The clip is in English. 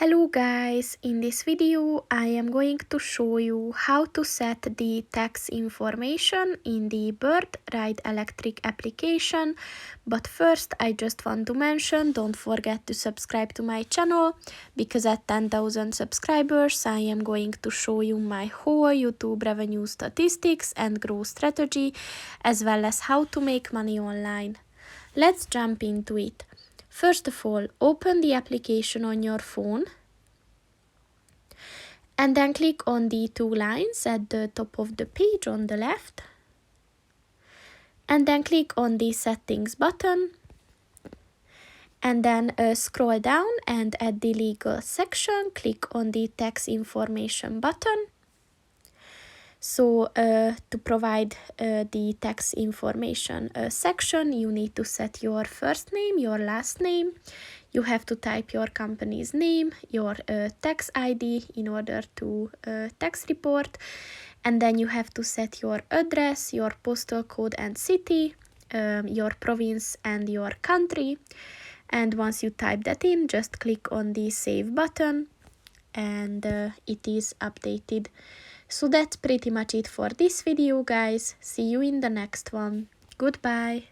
Hello guys, in this video I am going to show you how to set the tax information in the Birthright Electric application. But first I just want to mention, don't forget to subscribe to my channel, because at 10,000 subscribers I am going to show you my whole YouTube revenue statistics and growth strategy, as well as how to make money online. Let's jump into it. First of all, open the application on your phone and then click on the two lines at the top of the page on the left, and then click on the settings button, and then scroll down, and at the legal section click on the tax information button. So to provide the tax information section, you need to set your first name, your last name. You have to type your company's name, your tax ID in order to tax report. And then you have to set your address, your postal code and city, your province and your country. And once you type that in, just click on the save button, and it is updated. So that's pretty much it for this video, guys. See you in the next one. Goodbye.